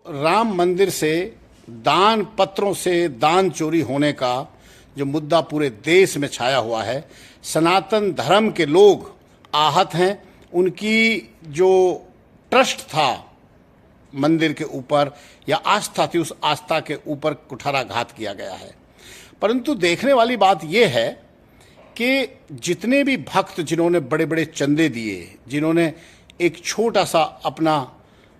राम मंदिर से दान पत्रों से दान चोरी होने का जो मुद्दा पूरे देश में छाया हुआ है, सनातन धर्म के लोग आहत हैं। उनकी जो ट्रस्ट था मंदिर के ऊपर या आस्था थी, उस आस्था के ऊपर कुठाराघात किया गया है। परंतु देखने वाली बात यह है कि जितने भी भक्त जिन्होंने बड़े बड़े चंदे दिए, जिन्होंने एक छोटा सा अपना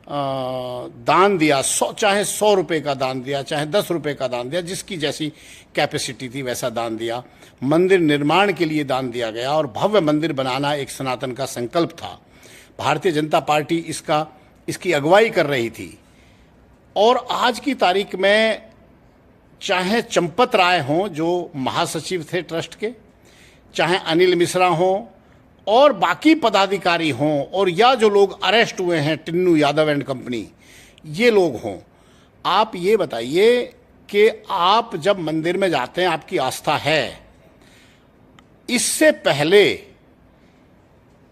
दान दिया, चाहे 100 रुपये का दान दिया, चाहे 10 रुपये का दान दिया, जिसकी जैसी कैपेसिटी थी वैसा दान दिया, मंदिर निर्माण के लिए दान दिया गया और भव्य मंदिर बनाना एक सनातन का संकल्प था। भारतीय जनता पार्टी इसकी अगुवाई कर रही थी। और आज की तारीख में चाहे चंपत राय हों जो महासचिव थे ट्रस्ट के, चाहे अनिल मिश्रा हों और बाकी पदाधिकारी हों, और या जो लोग अरेस्ट हुए हैं टिन्नू यादव एंड कंपनी, ये लोग हों, आप ये बताइए कि आप जब मंदिर में जाते हैं, आपकी आस्था है, इससे पहले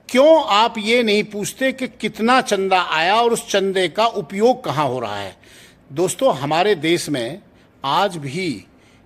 क्यों आप ये नहीं पूछते कि कितना चंदा आया और उस चंदे का उपयोग कहाँ हो रहा है? दोस्तों, हमारे देश में आज भी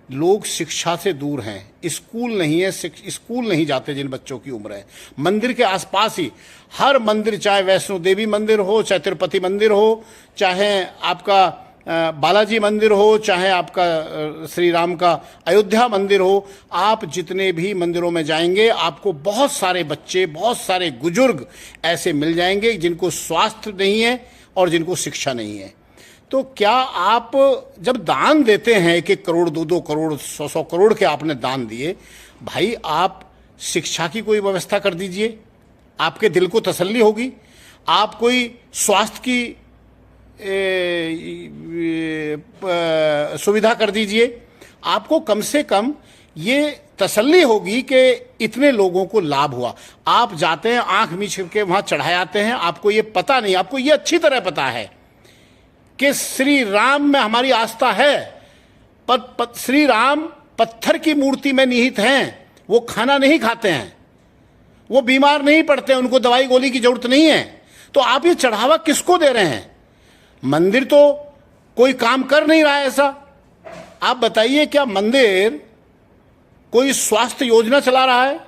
लोग शिक्षा से दूर हैं। स्कूल नहीं है, स्कूल नहीं जाते जिन बच्चों की उम्र है। मंदिर के आसपास ही हर मंदिर, चाहे वैष्णो देवी मंदिर हो, चाहे तिरुपति मंदिर हो, चाहे आपका बालाजी मंदिर हो, चाहे आपका श्री राम का अयोध्या मंदिर हो, आप जितने भी मंदिरों में जाएंगे आपको बहुत सारे बच्चे, बहुत सारे बुजुर्ग ऐसे मिल जाएंगे जिनको स्वास्थ्य नहीं है और जिनको शिक्षा नहीं है। तो क्या आप जब दान देते हैं 1-1 करोड़, 2-2 करोड़, 100-100 करोड़ के आपने दान दिए, भाई आप शिक्षा की कोई व्यवस्था कर दीजिए, आपके दिल को तसल्ली होगी। आप कोई स्वास्थ्य की सुविधा कर दीजिए, आपको कम से कम ये तसल्ली होगी कि इतने लोगों को लाभ हुआ। आप जाते हैं आंख मीच के वहाँ चढ़ाए आते हैं, आपको ये पता नहीं, आपको ये अच्छी तरह पता है कि श्री राम में हमारी आस्था है, पर श्री राम पत्थर की मूर्ति में निहित हैं। वो खाना नहीं खाते हैं, वो बीमार नहीं पड़ते, उनको दवाई गोली की जरूरत नहीं है। तो आप ये चढ़ावा किसको दे रहे हैं? मंदिर तो कोई काम कर नहीं रहा है ऐसा। आप बताइए, क्या मंदिर कोई स्वास्थ्य योजना चला रहा है?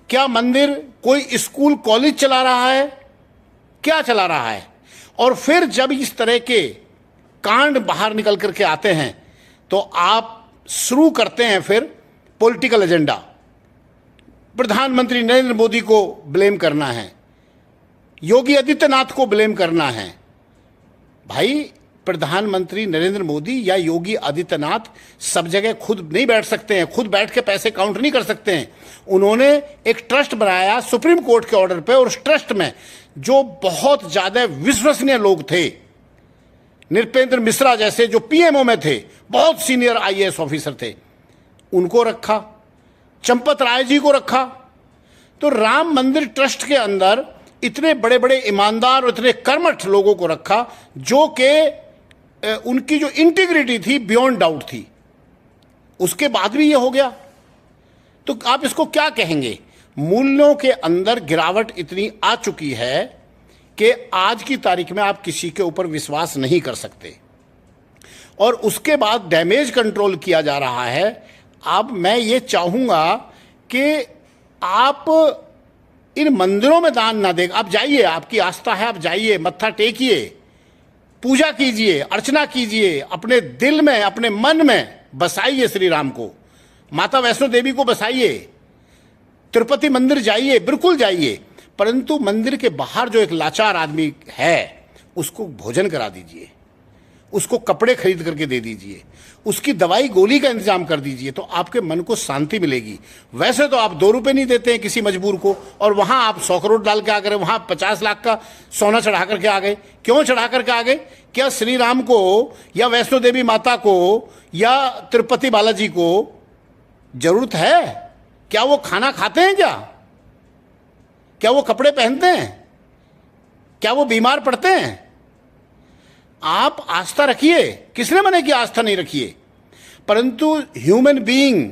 क्या मंदिर कोई स्कूल कॉलेज चला रहा है? क्या चला रहा है? और फिर जब इस तरह के कांड बाहर निकल करके आते हैं तो आप शुरू करते हैं फिर पॉलिटिकल एजेंडा। प्रधानमंत्री नरेंद्र मोदी को ब्लेम करना है, योगी आदित्यनाथ को ब्लेम करना है। भाई, प्रधानमंत्री नरेंद्र मोदी या योगी आदित्यनाथ सब जगह खुद नहीं बैठ सकते हैं, खुद बैठ के पैसे काउंट नहीं कर सकते हैं। उन्होंने एक ट्रस्ट बनाया सुप्रीम कोर्ट के ऑर्डर पे, और उस ट्रस्ट में जो बहुत ज्यादा विश्वसनीय लोग थे, नृपेंद्र मिश्रा जैसे जो पीएमओ में थे, बहुत सीनियर आईएएस ऑफिसर थे, उनको रखा, चंपत राय जी को रखा। तो राम मंदिर ट्रस्ट के अंदर इतने बड़े बड़े ईमानदार और इतने कर्मठ लोगों को रखा जो कि उनकी जो इंटीग्रिटी थी बियॉन्ड डाउट थी। उसके बाद भी ये हो गया, तो आप इसको क्या कहेंगे? मूल्यों के अंदर गिरावट इतनी आ चुकी है कि आज की तारीख में आप किसी के ऊपर विश्वास नहीं कर सकते, और उसके बाद डैमेज कंट्रोल किया जा रहा है। अब मैं ये चाहूँगा कि आप इन मंदिरों में दान ना दें। आप जाइए, आपकी आस्था है, आप जाइए, मत्था टेकिए, पूजा कीजिए, अर्चना कीजिए, अपने दिल में, अपने मन में बसाइए श्री राम को, माता वैष्णो देवी को बसाइए, तिरुपति मंदिर जाइए, बिल्कुल जाइए। परंतु मंदिर के बाहर जो एक लाचार आदमी है उसको भोजन करा दीजिए, उसको कपड़े खरीद करके दे दीजिए, उसकी दवाई गोली का इंतजाम कर दीजिए, तो आपके मन को शांति मिलेगी। वैसे तो आप 2 रुपये नहीं देते हैं किसी मजबूर को, और वहाँ आप 100 करोड़ डाल के आ गए, वहाँ 50 लाख का सोना चढ़ा करके आ गए। क्यों चढ़ा करके आ गए? क्या श्री राम को या वैष्णो देवी माता को या तिरुपति बालाजी को जरूरत है? क्या वो खाना खाते हैं? क्या वो कपड़े पहनते हैं? क्या वो बीमार पड़ते हैं? आप आस्था रखिए, किसने मना कि आस्था नहीं रखिए, परंतु ह्यूमन बीइंग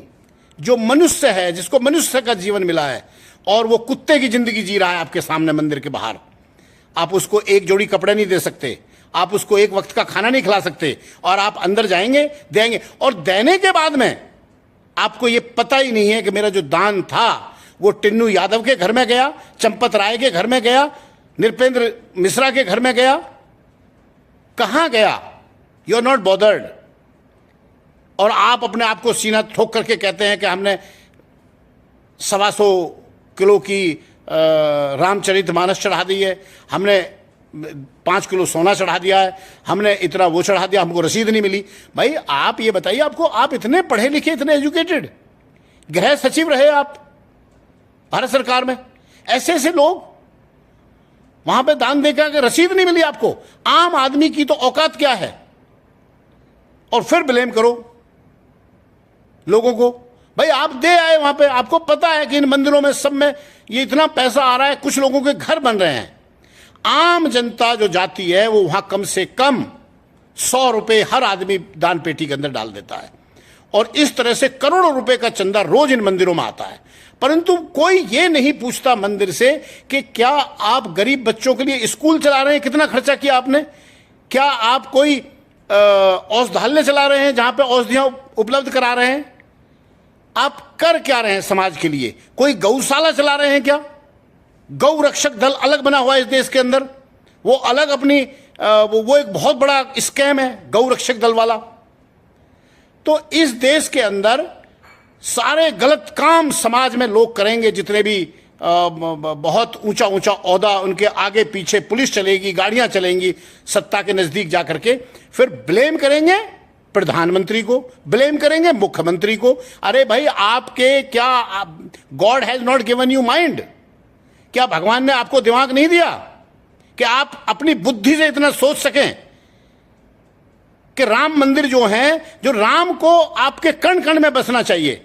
जो मनुष्य है, जिसको मनुष्य का जीवन मिला है, और वो कुत्ते की जिंदगी जी रहा है आपके सामने मंदिर के बाहर, आप उसको एक जोड़ी कपड़े नहीं दे सकते, आप उसको एक वक्त का खाना नहीं खिला सकते, और आप अंदर जाएंगे देंगे, और देने के बाद में आपको ये पता ही नहीं है कि मेरा जो दान था वो टिन्नू यादव के घर में गया, चंपत राय के घर में गया, नृपेंद्र मिश्रा के घर में गया, कहां गया? You are not bothered. और आप अपने आप को सीना ठोक करके कहते हैं कि हमने 125 किलो की रामचरितमानस चढ़ा दी है, हमने 5 किलो सोना चढ़ा दिया है, हमने इतना वो चढ़ा दिया, हमको रसीद नहीं मिली। भाई आप ये बताइए, आपको, आप इतने पढ़े लिखे, इतने एजुकेटेड, गृह सचिव रहे आप भारत सरकार में, ऐसे ऐसे लोग वहां पे दान देकर कि रसीद नहीं मिली आपको। आम आदमी की तो औकात क्या है? और फिर ब्लेम करो लोगों को। भाई आप दे आए वहां पे, आपको पता है कि इन मंदिरों में सब में ये इतना पैसा आ रहा है, कुछ लोगों के घर बन रहे हैं। आम जनता जो जाती है वो वहां कम से कम 100 रुपए हर आदमी दान पेटी के अंदर डाल देता है, और इस तरह से करोड़ों रुपए का चंदा रोज इन मंदिरों में आता है। परंतु कोई ये नहीं पूछता मंदिर से कि क्या आप गरीब बच्चों के लिए स्कूल चला रहे हैं, कितना खर्चा किया आपने? क्या आप कोई औषधालय चला रहे हैं जहां पे औषधियां उपलब्ध करा रहे हैं? आप कर क्या रहे हैं समाज के लिए? कोई गौशाला चला रहे हैं क्या? गौ रक्षक दल अलग बना हुआ है इस देश के अंदर, वो अलग अपनी वो एक बहुत बड़ा स्कैम है गौ रक्षक दल वाला। तो इस देश के अंदर सारे गलत काम समाज में लोग करेंगे, जितने भी बहुत ऊंचा ऊंचा ओहदा, उनके आगे पीछे पुलिस चलेगी, गाड़ियां चलेंगी सत्ता के नजदीक जाकर के, फिर ब्लेम करेंगे प्रधानमंत्री को, ब्लेम करेंगे मुख्यमंत्री को। अरे भाई आपके क्या, God has not given you mind? क्या भगवान ने आपको दिमाग नहीं दिया कि आप अपनी बुद्धि से इतना सोच सकें कि राम मंदिर जो है, जो राम को आपके कण कण में बसना चाहिए,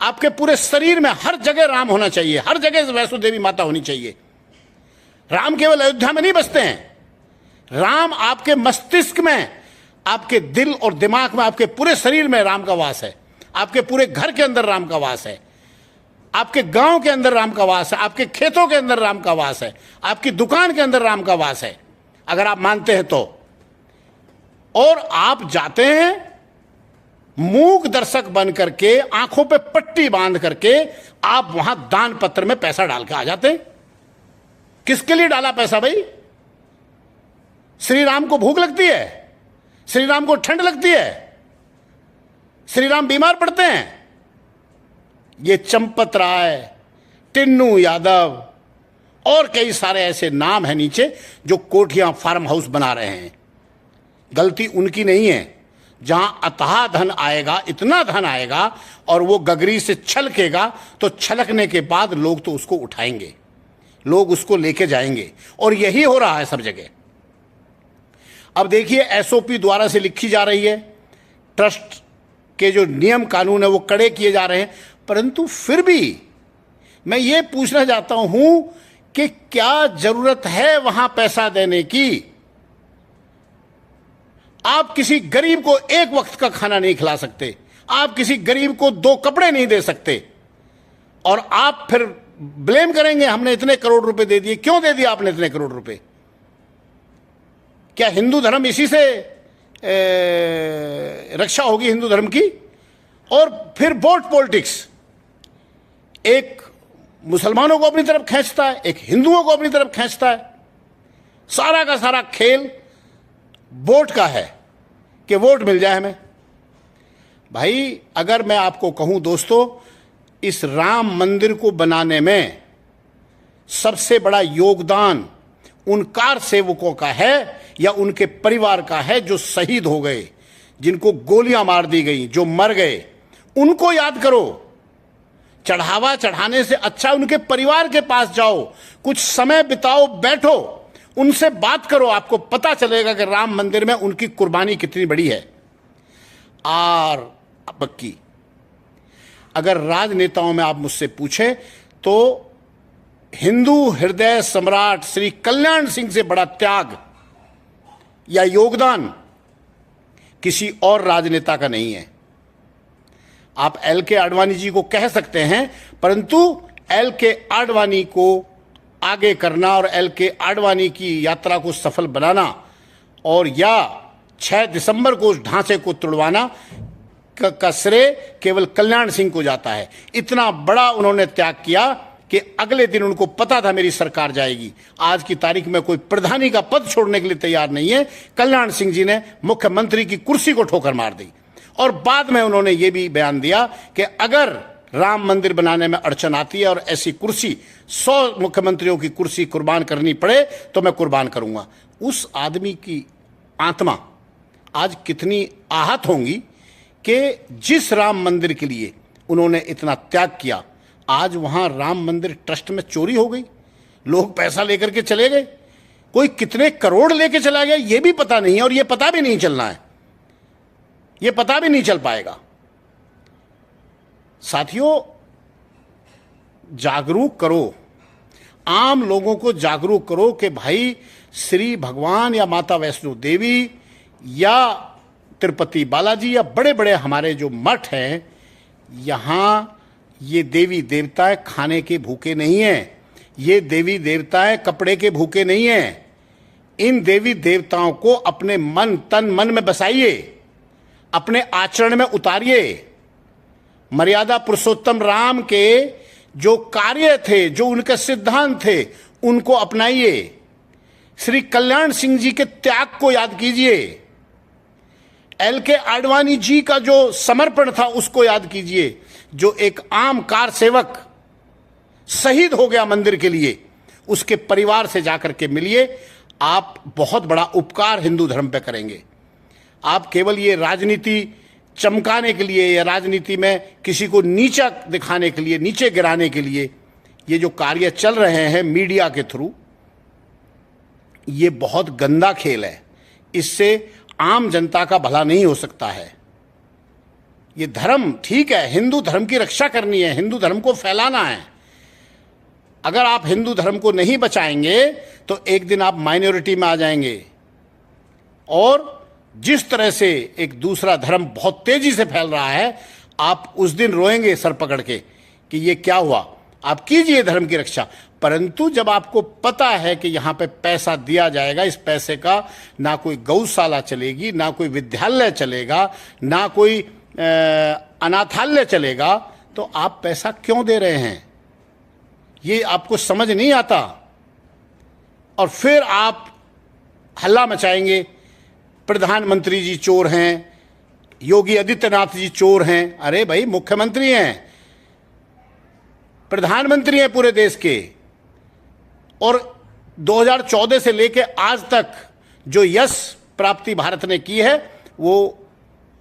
आपके पूरे शरीर में हर जगह राम होना चाहिए, हर जगह वैष्णो देवी माता होनी चाहिए। राम केवल अयोध्या में नहीं बसते हैं, राम आपके मस्तिष्क में, आपके दिल और दिमाग में, आपके पूरे शरीर में राम का वास है, आपके पूरे घर के अंदर राम का वास है, आपके गांव के अंदर राम का वास है, आपके खेतों के अंदर राम का वास है, आपकी दुकान के अंदर राम का वास है, अगर आप मानते हैं तो। और आप जाते हैं मूक दर्शक बन करके, आंखों पे पट्टी बांध करके आप वहां दान पत्र में पैसा डाल के आ जाते हैं। किसके लिए डाला पैसा भाई? श्री राम को भूख लगती है, श्री राम को ठंड लगती है, श्री राम बीमार पड़ते हैं? ये चंपत राय, टिन्नू यादव और कई सारे ऐसे नाम हैं नीचे जो कोठियां, फार्म हाउस बना रहे हैं। गलती उनकी नहीं है। जहां अथाह धन आएगा, इतना धन आएगा और वो गगरी से छलकेगा, तो छलकने के बाद लोग तो उसको उठाएंगे, लोग उसको लेके जाएंगे, और यही हो रहा है सब जगह। अब देखिए एसओपी द्वारा से लिखी जा रही है, ट्रस्ट के जो नियम कानून है वो कड़े किए जा रहे हैं, परंतु फिर भी मैं ये पूछना चाहता हूं कि क्या जरूरत है वहां पैसा देने की? आप किसी गरीब को एक वक्त का खाना नहीं खिला सकते, आप किसी गरीब को 2 कपड़े नहीं दे सकते, और आप फिर ब्लेम करेंगे हमने इतने करोड़ रुपए दे दिए। क्यों दे दिया आपने इतने करोड़ रुपए? क्या हिंदू धर्म इसी से रक्षा होगी हिंदू धर्म की? और फिर वोट पॉलिटिक्स, एक मुसलमानों को अपनी तरफ खींचता है, एक हिंदुओं को अपनी तरफ खींचता है। सारा का सारा खेल वोट का है कि वोट मिल जाए हमें। भाई अगर मैं आपको कहूं दोस्तों, इस राम मंदिर को बनाने में सबसे बड़ा योगदान उन कार सेवकों का है या उनके परिवार का है जो शहीद हो गए, जिनको गोलियां मार दी गई, जो मर गए, उनको याद करो। चढ़ावा चढ़ाने से अच्छा उनके परिवार के पास जाओ, कुछ समय बिताओ, बैठो, उनसे बात करो, आपको पता चलेगा कि राम मंदिर में उनकी कुर्बानी कितनी बड़ी है। और बक्की अगर राजनेताओं में आप मुझसे पूछें तो हिंदू हृदय सम्राट श्री कल्याण सिंह से बड़ा त्याग या योगदान किसी और राजनेता का नहीं है। आप एल के आडवाणी जी को कह सकते हैं, परंतु एल के आडवाणी को आगे करना और एल के आडवाणी की यात्रा को सफल बनाना और या 6 दिसंबर को उस ढांचे को तोड़वाना का श्रेय केवल कल्याण सिंह को जाता है। इतना बड़ा उन्होंने त्याग किया कि अगले दिन उनको पता था मेरी सरकार जाएगी। आज की तारीख में कोई प्रधानी का पद छोड़ने के लिए तैयार नहीं है। कल्याण सिंह जी ने मुख्यमंत्री की कुर्सी को ठोकर मार दी और बाद में उन्होंने ये भी बयान दिया कि अगर राम मंदिर बनाने में अड़चन आती है और ऐसी कुर्सी 100 मुख्यमंत्रियों की कुर्सी कुर्बान करनी पड़े तो मैं कुर्बान करूंगा। उस आदमी की आत्मा आज कितनी आहत होंगी कि जिस राम मंदिर के लिए उन्होंने इतना त्याग किया, आज वहां राम मंदिर ट्रस्ट में चोरी हो गई, लोग पैसा लेकर के चले गए, कोई कितने करोड़ लेके चला गया ये भी पता नहीं है और ये पता भी नहीं चलना है, ये पता भी नहीं चल पाएगा। साथियों, जागरूक करो, आम लोगों को जागरूक करो कि भाई श्री भगवान या माता वैष्णो देवी या तिरुपति बालाजी या बड़े बड़े हमारे जो मठ हैं, यहाँ ये देवी देवताएं खाने के भूखे नहीं हैं, ये देवी देवताएं कपड़े के भूखे नहीं हैं। इन देवी देवताओं को अपने मन तन मन में बसाइए, अपने आचरण में उतारिए। मर्यादा पुरुषोत्तम राम के जो कार्य थे, जो उनके सिद्धांत थे, उनको अपनाइए। श्री कल्याण सिंह जी के त्याग को याद कीजिए। LK आडवाणी जी का जो समर्पण था उसको याद कीजिए, जो एक आम कार सेवक शहीद हो गया मंदिर के लिए, उसके परिवार से जाकर के मिलिए। आप बहुत बड़ा उपकार हिंदू धर्म पे करेंगे। आप केवल ये राजनीति चमकाने के लिए या राजनीति में किसी को नीचा दिखाने के लिए, नीचे गिराने के लिए ये जो कार्य चल रहे हैं मीडिया के थ्रू, ये बहुत गंदा खेल है। इससे आम जनता का भला नहीं हो सकता है। ये धर्म ठीक है, हिंदू धर्म की रक्षा करनी है, हिंदू धर्म को फैलाना है। अगर आप हिंदू धर्म को नहीं बचाएंगे तो एक दिन आप माइनॉरिटी में आ जाएंगे और जिस तरह से एक दूसरा धर्म बहुत तेजी से फैल रहा है, आप उस दिन रोएंगे सर पकड़ के कि ये क्या हुआ। आप कीजिए धर्म की रक्षा, परंतु जब आपको पता है कि यहाँ पे पैसा दिया जाएगा, इस पैसे का ना कोई गौशाला चलेगी, ना कोई विद्यालय चलेगा, ना कोई अनाथालय चलेगा, तो आप पैसा क्यों दे रहे हैं, ये आपको समझ नहीं आता। और फिर आप हल्ला मचाएंगे, प्रधानमंत्री जी चोर हैं, योगी आदित्यनाथ जी चोर हैं। अरे भाई, मुख्यमंत्री हैं, प्रधानमंत्री हैं पूरे देश के, और 2014 से लेकर आज तक जो यश प्राप्ति भारत ने की है वो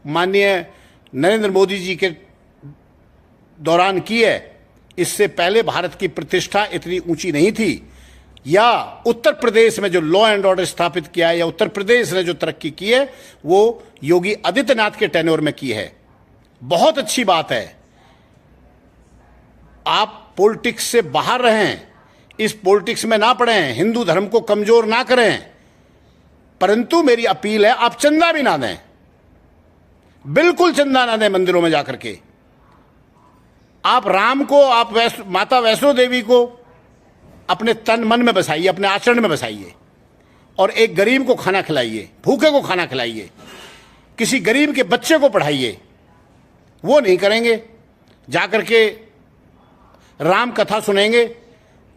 माननीय नरेंद्र मोदी जी के दौरान की है। इससे पहले भारत की प्रतिष्ठा इतनी ऊंची नहीं थी। या उत्तर प्रदेश में जो लॉ एंड ऑर्डर स्थापित किया है, या उत्तर प्रदेश ने जो तरक्की की है, वो योगी आदित्यनाथ के टेन्योर में की है। बहुत अच्छी बात है। आप पॉलिटिक्स से बाहर रहें, इस पॉलिटिक्स में ना पड़ें, हिंदू धर्म को कमजोर ना करें, परंतु मेरी अपील है आप चंदा भी ना दें, बिल्कुल चंदा ना दें मंदिरों में जाकर के। आप राम को, आप माता वैष्णो देवी को अपने तन मन में बसाइए, अपने आचरण में बसाइए, और एक गरीब को खाना खिलाइए, भूखे को खाना खिलाइए, किसी गरीब के बच्चे को पढ़ाइए। वो नहीं करेंगे, जाकर के राम कथा सुनेंगे,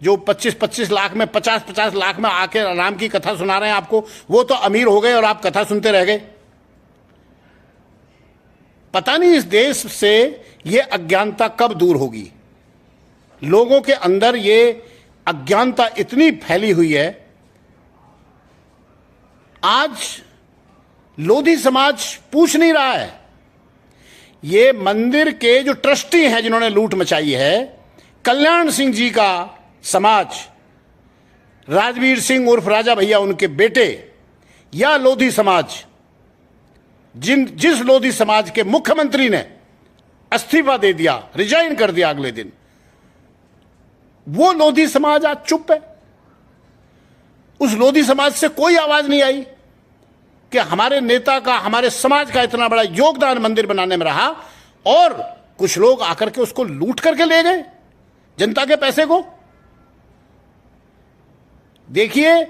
जो 25-25 लाख में, 50-50 लाख में आके राम की कथा सुना रहे हैं आपको, वो तो अमीर हो गए और आप कथा सुनते रह गए। पता नहीं इस देश से ये अज्ञानता कब दूर होगी। लोगों के अंदर ये अज्ञानता इतनी फैली हुई है। आज लोधी समाज पूछ नहीं रहा है। ये मंदिर के जो ट्रस्टी हैं जिन्होंने लूट मचाई है, कल्याण सिंह जी का समाज, राजवीर सिंह उर्फ राजा भैया उनके बेटे, या लोधी समाज, जिस लोधी समाज के मुख्यमंत्री ने इस्तीफा दे दिया, रिजाइन कर दिया अगले दिन, वो लोधी समाज आज चुप है। उस लोधी समाज से कोई आवाज नहीं आई कि हमारे नेता का, हमारे समाज का इतना बड़ा योगदान मंदिर बनाने में रहा, और कुछ लोग आकर के उसको लूट करके ले गए, जनता के पैसे को। देखिए,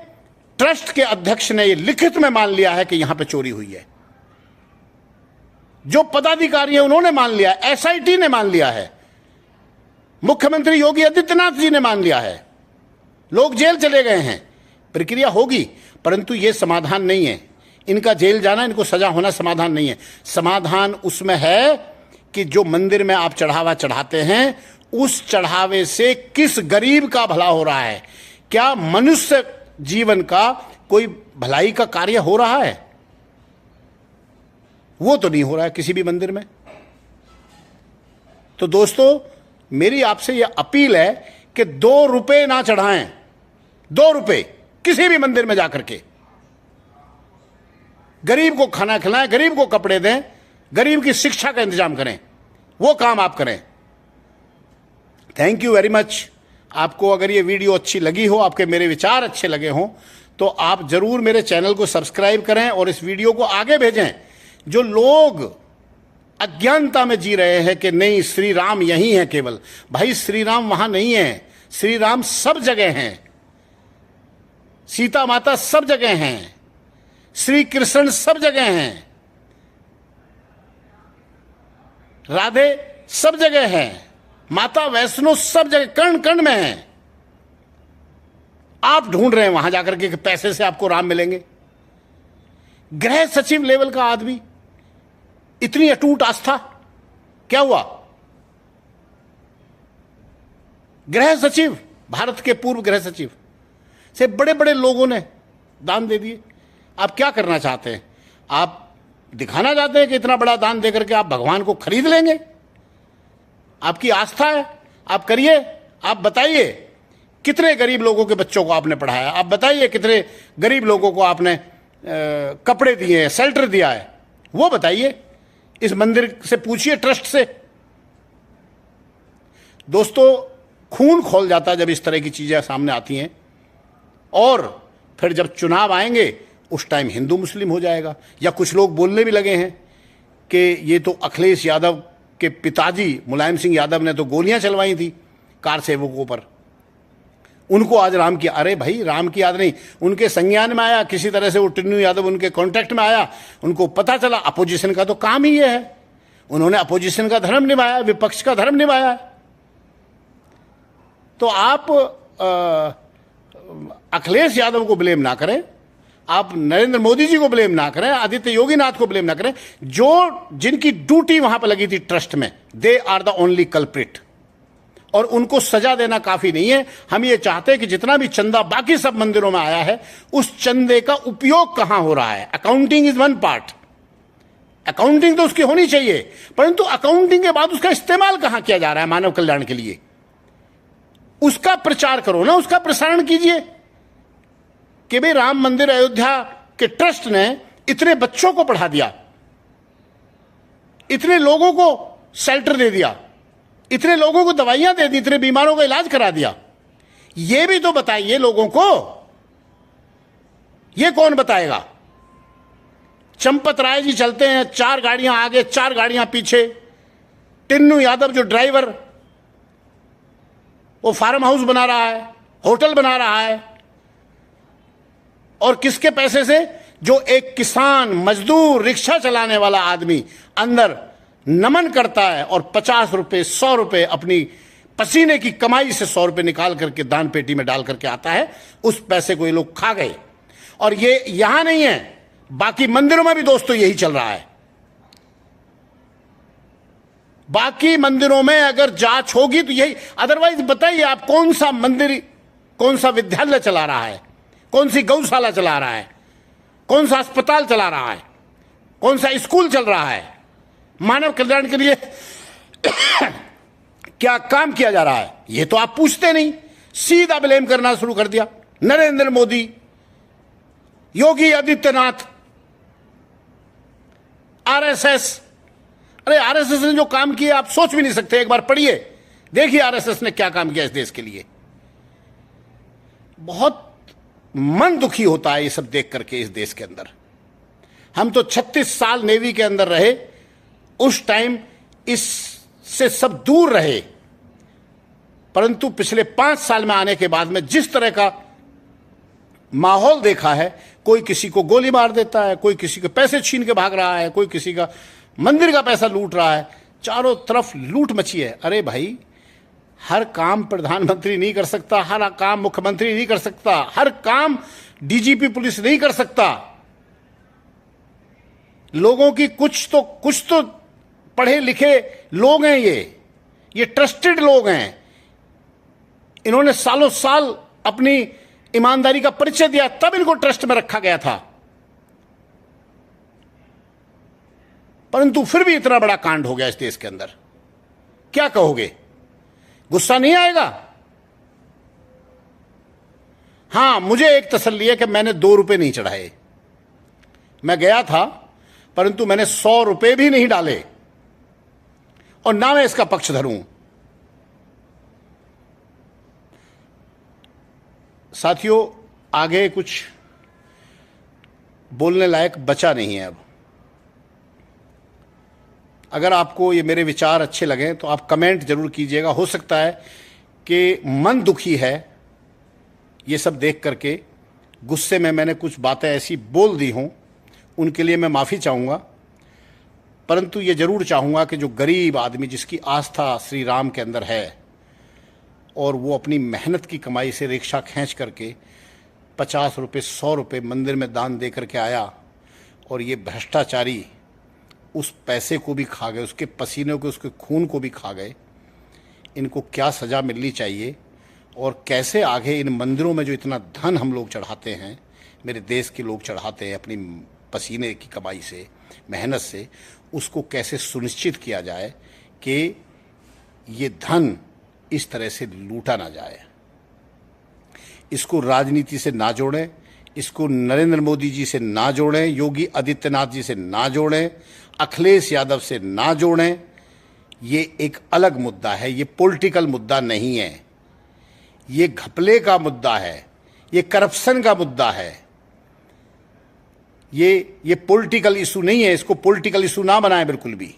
ट्रस्ट के अध्यक्ष ने ये लिखित में मान लिया है कि यहां पे चोरी हुई है। जो पदाधिकारी हैं उन्होंने मान लिया, एसआईटी ने मान लिया है, मुख्यमंत्री योगी आदित्यनाथ जी ने मान लिया है, लोग जेल चले गए हैं। प्रक्रिया होगी, परंतु यह समाधान नहीं है। इनका जेल जाना, इनको सजा होना समाधान नहीं है। समाधान उसमें है कि जो मंदिर में आप चढ़ावा चढ़ाते हैं, उस चढ़ावे से किस गरीब का भला हो रहा है? क्या मनुष्य जीवन का कोई भलाई का कार्य हो रहा है? वो तो नहीं हो रहा है किसी भी मंदिर में। तो दोस्तों, मेरी आपसे यह अपील है कि 2 रुपए ना चढ़ाएं, 2 रुपए किसी भी मंदिर में जाकर के। गरीब को खाना खिलाएं, गरीब को कपड़े दें, गरीब की शिक्षा का इंतजाम करें, वो काम आप करें। Thank you very much. आपको अगर ये वीडियो अच्छी लगी हो, आपके मेरे विचार अच्छे लगे हों, तो आप जरूर मेरे चैनल को सब्सक्राइब करें और इस वीडियो को आगे भेजें। जो लोग अज्ञानता में जी रहे हैं कि नहीं श्री राम यही है केवल, भाई श्री राम वहां नहीं है। श्री राम सब जगह हैं, सीता माता सब जगह हैं, श्री कृष्ण सब जगह हैं, राधे सब जगह हैं, माता वैष्णो सब जगह कण कण में है। आप ढूंढ रहे हैं वहां जाकर के पैसे से आपको राम मिलेंगे। गृह सचिव लेवल का आदमी, इतनी अटूट आस्था, क्या हुआ? गृह सचिव, भारत के पूर्व गृह सचिव से बड़े बड़े लोगों ने दान दे दिए। आप क्या करना चाहते हैं? आप दिखाना चाहते हैं कि इतना बड़ा दान देकर के आप भगवान को खरीद लेंगे? आपकी आस्था है, आप करिए। आप बताइए कितने गरीब लोगों के बच्चों को आपने पढ़ाया, आप बताइए कितने गरीब लोगों को आपने कपड़े दिए हैं, शेल्टर दिया है, वो बताइए। इस मंदिर से पूछिए, ट्रस्ट से। दोस्तों, खून खौल जाता है जब इस तरह की चीजें सामने आती हैं। और फिर जब चुनाव आएंगे उस टाइम हिंदू मुस्लिम हो जाएगा। या कुछ लोग बोलने भी लगे हैं कि ये तो अखिलेश यादव के पिताजी मुलायम सिंह यादव ने तो गोलियां चलवाई थी कार सेवकों पर, उनको आज राम की। अरे भाई, राम की याद नहीं, उनके संज्ञान में आया, किसी तरह से वो टिन्नू यादव उनके कांटेक्ट में आया, उनको पता चला। अपोजिशन का तो काम ही ये है, उन्होंने अपोजिशन का धर्म निभाया, विपक्ष का धर्म निभाया। तो आप अखिलेश यादव को ब्लेम ना करें, आप नरेंद्र मोदी जी को ब्लेम ना करें, आदित्य योगीनाथ को ब्लेम ना करें। जो जिनकी ड्यूटी वहां पर लगी थी ट्रस्ट में, they are the only culprit. और उनको सजा देना काफी नहीं है। हम ये चाहते हैं कि जितना भी चंदा बाकी सब मंदिरों में आया है, उस चंदे का उपयोग कहां हो रहा है। Accounting is one part, accounting तो उसकी होनी चाहिए, परंतु अकाउंटिंग के बाद उसका इस्तेमाल कहां किया जा रहा है मानव कल्याण के लिए, उसका प्रचार करो ना, उसका प्रसारण कीजिए। कि भाई राम मंदिर अयोध्या के ट्रस्ट ने इतने बच्चों को पढ़ा दिया, इतने लोगों को शेल्टर दे दिया, इतने लोगों को दवाइयां दे दी, इतने बीमारों का इलाज करा दिया। ये भी तो बताइए लोगों को। ये कौन बताएगा? चंपत राय जी चलते हैं, 4 गाड़ियां आगे 4 गाड़ियां पीछे। टिन्नू यादव जो ड्राइवर, वो फार्म हाउस बना रहा है, होटल बना रहा है। और किसके पैसे से? जो एक किसान, मजदूर, रिक्शा चलाने वाला आदमी अंदर नमन करता है और 50 रुपए 100 रुपए अपनी पसीने की कमाई से 100 रुपए निकाल करके दान पेटी में डाल करके आता है। उस पैसे को ये लोग खा गए। और ये यहां नहीं है, बाकी मंदिरों में भी दोस्तों यही चल रहा है। बाकी मंदिरों में अगर जांच होगी तो यही। अदरवाइज बताइए आप, कौन सा मंदिर, कौन सा विद्यालय चला रहा है, कौन सी गौशाला चला रहा है, कौन सा अस्पताल चला रहा है, कौन सा स्कूल चल रहा है, मानव कल्याण के लिए क्या काम किया जा रहा है? ये तो आप पूछते नहीं, सीधा ब्लेम करना शुरू कर दिया। नरेंद्र मोदी, योगी आदित्यनाथ, आरएसएस। अरे आरएसएस ने जो काम किया आप सोच भी नहीं सकते। एक बार पढ़िए, देखिए आरएसएस ने क्या काम किया इस देश के लिए। बहुत मन दुखी होता है ये सब देख करके। इस देश के अंदर हम तो 36 साल नेवी के अंदर रहे, उस टाइम इससे सब दूर रहे, परंतु पिछले 5 साल में आने के बाद में जिस तरह का माहौल देखा है, कोई किसी को गोली मार देता है, कोई किसी के पैसे छीन के भाग रहा है, कोई किसी का मंदिर का पैसा लूट रहा है, चारों तरफ लूट मची है। अरे भाई, हर काम प्रधानमंत्री नहीं कर सकता, हर काम मुख्यमंत्री नहीं कर सकता, हर काम डीजीपी पुलिस नहीं कर सकता। लोगों की कुछ तो पढ़े लिखे लोग हैं, ये ट्रस्टेड लोग हैं। इन्होंने सालों साल अपनी ईमानदारी का परिचय दिया, तब इनको ट्रस्ट में रखा गया था। परंतु फिर भी इतना बड़ा कांड हो गया इस देश के अंदर, क्या कहोगे? गुस्सा नहीं आएगा? हां, मुझे एक तसल्ली है कि मैंने 2 रुपए नहीं चढ़ाए। मैं गया था, परंतु मैंने 100 रुपए भी नहीं डाले, और ना मैं इसका पक्ष धरूं। साथियों, आगे कुछ बोलने लायक बचा नहीं है अब। अगर आपको ये मेरे विचार अच्छे लगें तो आप कमेंट जरूर कीजिएगा। हो सकता है कि मन दुखी है ये सब देख करके, गुस्से में मैंने कुछ बातें ऐसी बोल दी हों, उनके लिए मैं माफ़ी चाहूँगा। परंतु ये जरूर चाहूँगा कि जो गरीब आदमी जिसकी आस्था श्री राम के अंदर है, और वो अपनी मेहनत की कमाई से रिक्शा खींच करके 50 रुपये 100 रुपये मंदिर में दान दे करके आया, और ये भ्रष्टाचारी उस पैसे को भी खा गए, उसके पसीने को, उसके खून को भी खा गए। इनको क्या सज़ा मिलनी चाहिए, और कैसे आगे इन मंदिरों में जो इतना धन हम लोग चढ़ाते हैं, मेरे देश के लोग चढ़ाते हैं अपनी पसीने की कमाई से, मेहनत से, उसको कैसे सुनिश्चित किया जाए कि ये धन इस तरह से लूटा ना जाए। इसको राजनीति से ना जोड़ें, इसको नरेंद्र मोदी जी से ना जोड़ें, योगी आदित्यनाथ जी से ना जोड़ें, अखिलेश यादव से ना जोड़ें। ये एक अलग मुद्दा है, ये पॉलिटिकल मुद्दा नहीं है, ये घपले का मुद्दा है, ये करप्शन का मुद्दा है, ये पॉलिटिकल इशू नहीं है। इसको पॉलिटिकल इशू ना बनाएं बिल्कुल भी।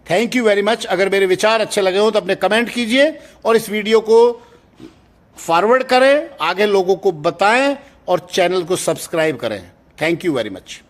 Thank you very much. अगर मेरे विचार अच्छे लगे हो तो अपने कमेंट कीजिए, और इस वीडियो को फॉरवर्ड करें, आगे लोगों को बताएं, और चैनल को सब्सक्राइब करें। Thank you very much.